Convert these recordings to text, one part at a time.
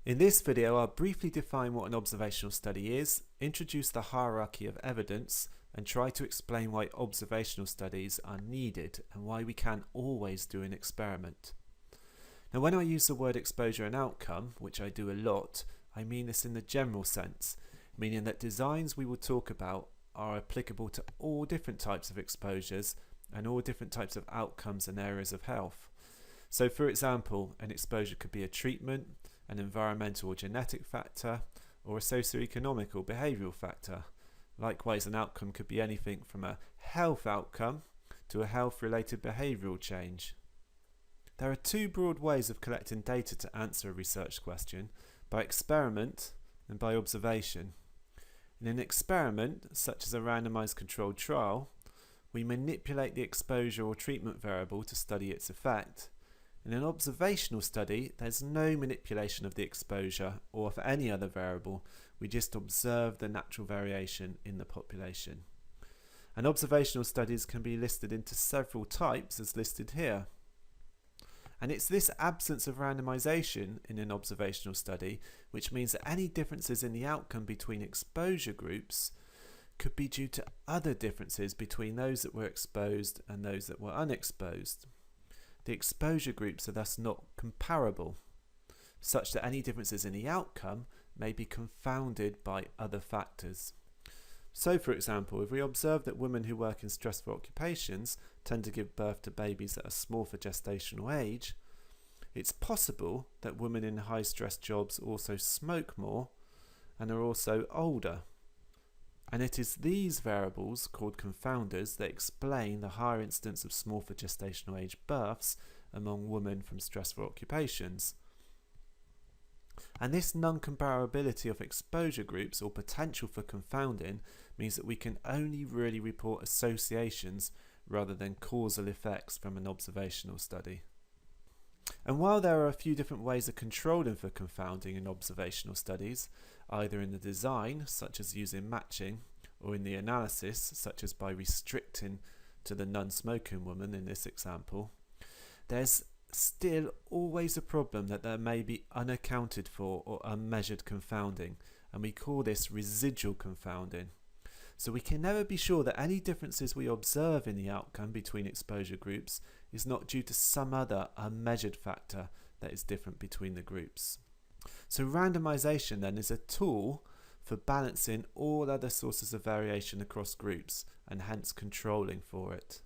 In this video, I'll briefly define what an observational study is, introduce the hierarchy of evidence, and try to explain why observational studies are needed and why we can't always do an experiment. Now, when I use the word exposure and outcome, which I do a lot, I mean this in the general sense, meaning that designs we will talk about are applicable to all different types of exposures and all different types of outcomes and areas of health. So, for example, an exposure could be a treatment, an environmental or genetic factor, or a socioeconomic or behavioural factor. Likewise, an outcome could be anything from a health outcome to a health-related behavioural change. There are two broad ways of collecting data to answer a research question: by experiment and by observation. In an experiment, such as a randomised controlled trial, we manipulate the exposure or treatment variable to study its effect. In an observational study, there's no manipulation of the exposure or of any other variable. We just observe the natural variation in the population. And observational studies can be listed into several types as listed here. And it's this absence of randomization in an observational study which means that any differences in the outcome between exposure groups could be due to other differences between those that were exposed and those that were unexposed. The exposure groups are thus not comparable, such that any differences in the outcome may be confounded by other factors. So, for example, if we observe that women who work in stressful occupations tend to give birth to babies that are small for gestational age, it's possible that women in high-stress jobs also smoke more and are also older. And it is these variables, called confounders, that explain the higher incidence of small for gestational age births among women from stressful occupations. And this non-comparability of exposure groups, or potential for confounding, means that we can only really report associations rather than causal effects from an observational study. And while there are a few different ways of controlling for confounding in observational studies, either in the design, such as using matching, or in the analysis, such as by restricting to the non-smoking woman in this example, there's still always a problem that there may be unaccounted for or unmeasured confounding, and we call this residual confounding. So we can never be sure that any differences we observe in the outcome between exposure groups is not due to some other unmeasured factor that is different between the groups. So randomization then is a tool for balancing all other sources of variation across groups and hence controlling for it.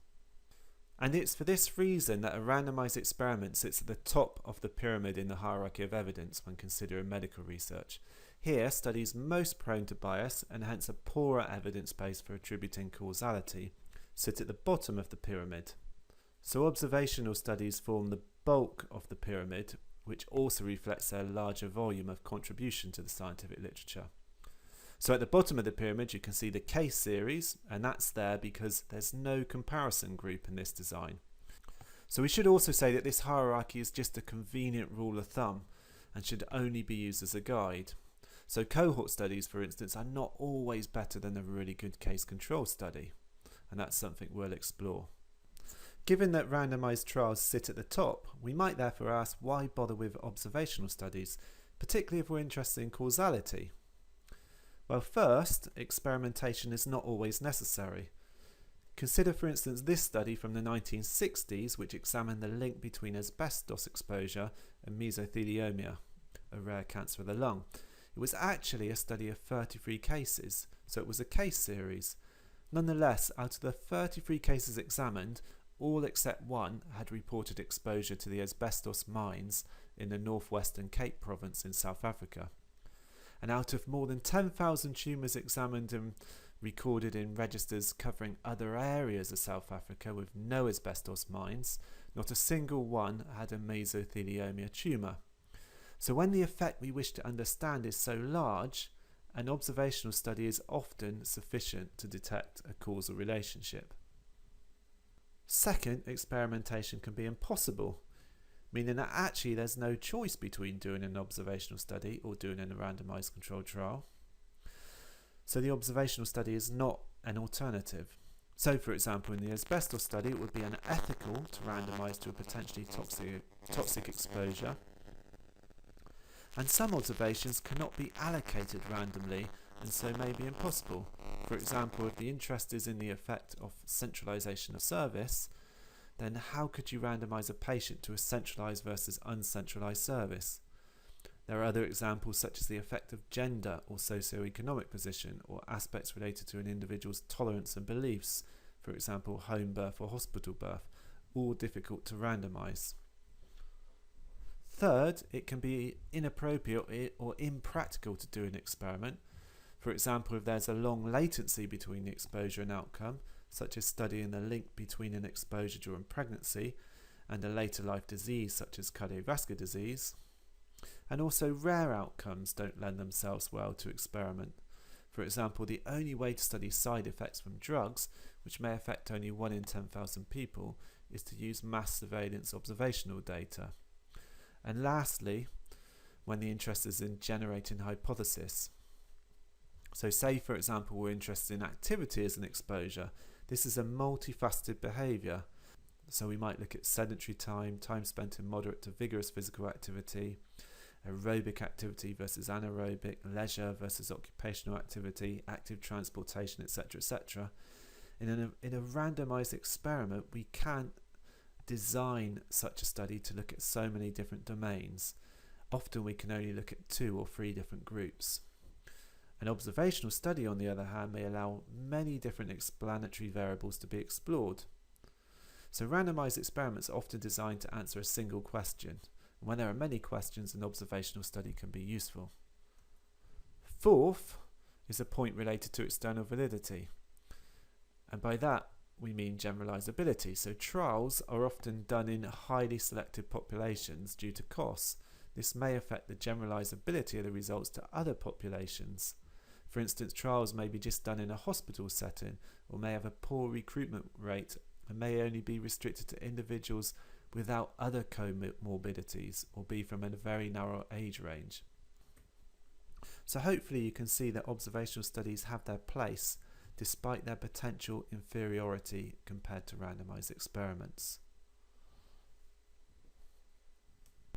And it's for this reason that a randomized experiment sits at the top of the pyramid in the hierarchy of evidence when considering medical research. Here, studies most prone to bias and hence a poorer evidence base for attributing causality sit at the bottom of the pyramid. So observational studies form the bulk of the pyramid, which also reflects their larger volume of contribution to the scientific literature. So at the bottom of the pyramid you can see the case series, and that's there because there's no comparison group in this design. So we should also say that this hierarchy is just a convenient rule of thumb and should only be used as a guide. So cohort studies, for instance, are not always better than a really good case control study, and that's something we'll explore. Given that randomized trials sit at the top, we might therefore ask why bother with observational studies, particularly if we're interested in causality. Well, first, experimentation is not always necessary. Consider, for instance, this study from the 1960s, which examined the link between asbestos exposure and mesothelioma, a rare cancer of the lung. It was actually a study of 33 cases, so it was a case series. Nonetheless, out of the 33 cases examined, all except one had reported exposure to the asbestos mines in the northwestern Cape province in South Africa. And out of more than 10,000 tumours examined and recorded in registers covering other areas of South Africa with no asbestos mines, not a single one had a mesothelioma tumour. So when the effect we wish to understand is so large, an observational study is often sufficient to detect a causal relationship. Second, experimentation can be impossible, meaning that actually there's no choice between doing an observational study or doing a randomized controlled trial. So the observational study is not an alternative. So, for example, in the asbestos study, it would be unethical to randomize to a potentially toxic exposure. And some observations cannot be allocated randomly and so may be impossible. For example, if the interest is in the effect of centralisation of service, then how could you randomise a patient to a centralised versus uncentralised service? There are other examples such as the effect of gender or socio-economic position or aspects related to an individual's tolerance and beliefs, for example home birth or hospital birth, all difficult to randomise. Third, it can be inappropriate or impractical to do an experiment. For example, if there's a long latency between the exposure and outcome, such as studying the link between an exposure during pregnancy and a later life disease such as cardiovascular disease. And also rare outcomes don't lend themselves well to experiment. For example, the only way to study side effects from drugs, which may affect only 1 in 10,000 people, is to use mass surveillance observational data. And lastly, when the interest is in generating hypothesis. So say, for example, we're interested in activity as an exposure. This is a multifaceted behaviour. So we might look at sedentary time, time spent in moderate to vigorous physical activity, aerobic activity versus anaerobic, leisure versus occupational activity, active transportation, etc., etc. In a randomised experiment, we can't design such a study to look at so many different domains. Often we can only look at 2 or 3 different groups. An observational study, on the other hand, may allow many different explanatory variables to be explored. So randomised experiments are often designed to answer a single question. When there are many questions, an observational study can be useful. Fourth is a point related to external validity. And by that, we mean generalizability. So trials are often done in highly selected populations due to costs. This may affect the generalizability of the results to other populations. For instance, trials may be just done in a hospital setting or may have a poor recruitment rate and may only be restricted to individuals without other comorbidities or be from a very narrow age range. So hopefully you can see that observational studies have their place despite their potential inferiority compared to randomized experiments.